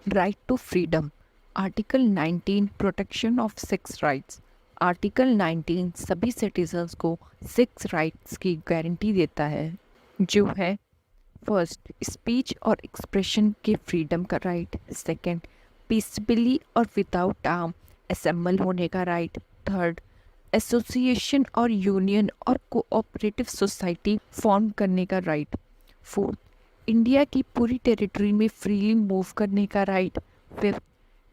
Right to freedom. Article 19 protection of six rights. Article 19 सभी citizens को six rights की guarantee देता है, जो है फर्स्ट, स्पीच और एक्सप्रेशन के फ्रीडम का राइट। सेकंड, पीसफुली और विदाउट आर्म असेंबल होने का राइट। थर्ड, एसोसिएशन और यूनियन और कोऑपरेटिव सोसाइटी फॉर्म करने का राइट। फोर्थ, इंडिया की पूरी टेरिटरी में फ्रीली मूव करने का राइट। फिफ्थ,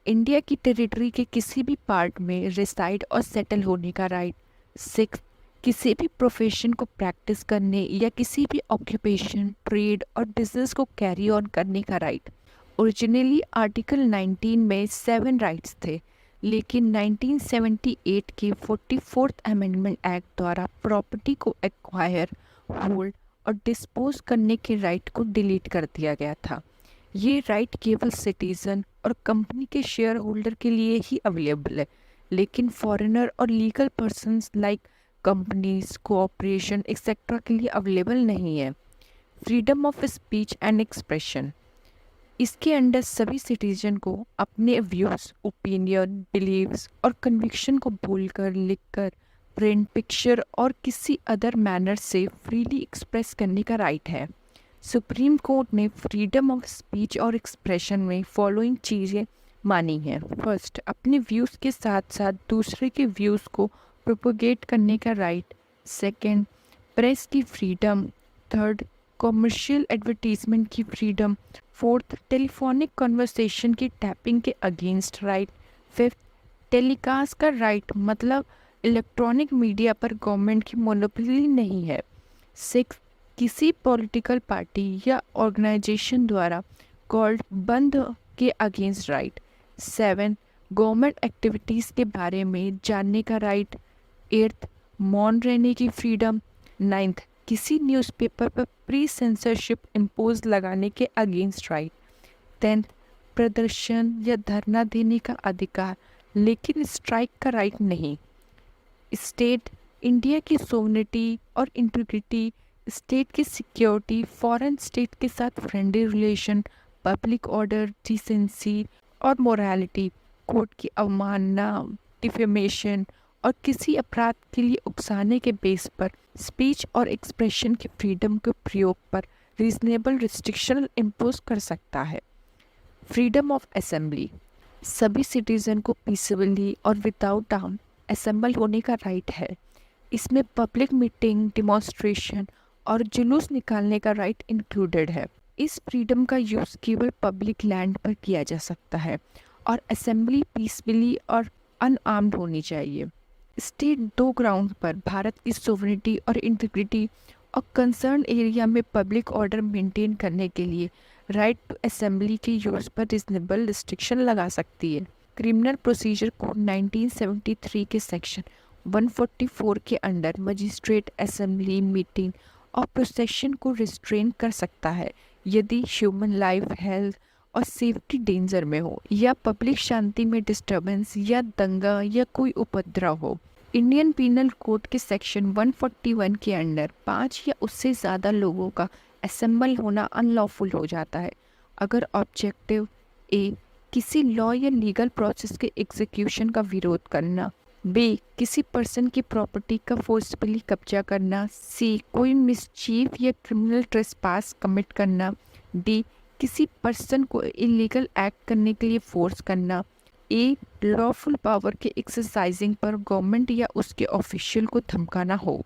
इंडिया की टेरिटरी के किसी भी पार्ट में रिसाइड और सेटल होने का राइट। सिक्स, किसी भी प्रोफेशन को प्रैक्टिस करने या किसी भी ऑक्यूपेशन, ट्रेड और बिजनेस को कैरी ऑन करने का राइट। ओरिजिनली आर्टिकल 19 में 7 राइट्स थे, लेकिन 1978 के 44th अमेंडमेंट एक्ट द्वारा प्रॉपर्टी को एक्वायर, होल्ड और डिस्पोज करने के राइट को डिलीट कर दिया गया था। ये राइट केवल सिटीजन और कंपनी के शेयर होल्डर के लिए ही अवेलेबल है, लेकिन फॉरेनर और legal persons like companies, cooperation etcetera के लिए अवेलेबल नहीं है। Freedom of speech and expression, इसके अंडर सभी सिटीजन को अपने व्यूज, ओपिनियन, बिलीव्स और कन्विक्शन को बोलकर, लिखकर, प्रिंट, पिक्चर और किसी अदर मैनर से फ्रीली एक्सप्रेस करने का राइट है। सुप्रीम कोर्ट ने फ्रीडम ऑफ स्पीच और एक्सप्रेशन में फॉलोइंग चीज़ें मानी हैं। फर्स्ट, अपने व्यूज़ के साथ साथ दूसरे के व्यूज़ को प्रोपोगेट करने का राइट। सेकंड, प्रेस की फ्रीडम। थर्ड, कॉमर्शियल एडवर्टीजमेंट की फ्रीडम। फोर्थ, टेलीफोनिक कन्वर्सेशन की टैपिंग के अगेंस्ट राइट। फिफ्थ, टेलीकास्ट का राइट, मतलब इलेक्ट्रॉनिक मीडिया पर गवर्नमेंट की मोनोपोली नहीं है। सिक्स, किसी पॉलिटिकल पार्टी या ऑर्गेनाइजेशन द्वारा कॉल्ड बंद के against right. Seven, government activities के बारे में जानने का राइट। एट्थ, मौन रहने की फ्रीडम। नाइन्थ, किसी न्यूज़पेपर पर प्री सेंसरशिप इम्पोज लगाने के अगेंस्ट राइट। टेंथ, प्रदर्शन या धरना देने का अधिकार, लेकिन स्ट्राइक का राइट नहीं। स्टेट, इंडिया की सोवरेनिटी और इंटीग्रिटी, स्टेट की सिक्योरिटी, फॉरेन स्टेट के साथ friendly relation, public order, decency और मोरालिटी, कोर्ट की अवमानना, डिफेमेशन और किसी अपराध के लिए उकसाने के बेस पर स्पीच और एक्सप्रेशन के फ्रीडम के प्रयोग पर रीजनेबल रिस्ट्रिक्शन इम्पोज कर सकता है। फ्रीडम ऑफ असेंबली, सभी सिटीजन को पीसफुली और विदाउट आर्म असेंबल होने का राइट है। इसमें पब्लिक मीटिंग, डिमॉन्स्ट्रेशन और जुलूस निकालने का राइट इंक्लूडेड है। इस फ्रीडम का यूज़ केवल पब्लिक लैंड पर किया जा सकता है और असेंबली पीसफुली और अनआर्म्ड होनी चाहिए। स्टेट दो ग्राउंड पर भारत की सोवरेनिटी और इंटीग्रिटी और कंसर्न एरिया में पब्लिक ऑर्डर मेंटेन करने के लिए राइट टू असेंबली के यूज़ पर रिजनेबल रिस्ट्रिक्शन लगा सकती है। क्रिमिनल प्रोसीजर कोड 1973 के सेक्शन 144 के अंडर मजिस्ट्रेट असेंबली, मीटिंग और प्रोसेशन को रिस्ट्रेन कर सकता है यदि ह्यूमन लाइफ, हेल्थ और सेफ्टी डेंजर में हो या पब्लिक शांति में डिस्टर्बेंस या दंगा या कोई उपद्रव हो। इंडियन पीनल कोड के सेक्शन 141 के अंडर 5 या उससे ज़्यादा लोगों का असेंबल होना अनलॉफुल हो जाता है अगर ऑब्जेक्टिव ए, किसी लॉ या लीगल प्रोसेस के एग्जीक्यूशन का विरोध करना, बी, किसी पर्सन की प्रॉपर्टी का फोर्सफुली कब्जा करना, सी, कोई मिसचीफ या क्रिमिनल ट्रेसपास कमिट करना, डी, किसी पर्सन को इलीगल एक्ट करने के लिए फोर्स करना, ए, लॉफुल पावर के एक्सरसाइजिंग पर गवर्नमेंट या उसके ऑफिशियल को धमकाना हो।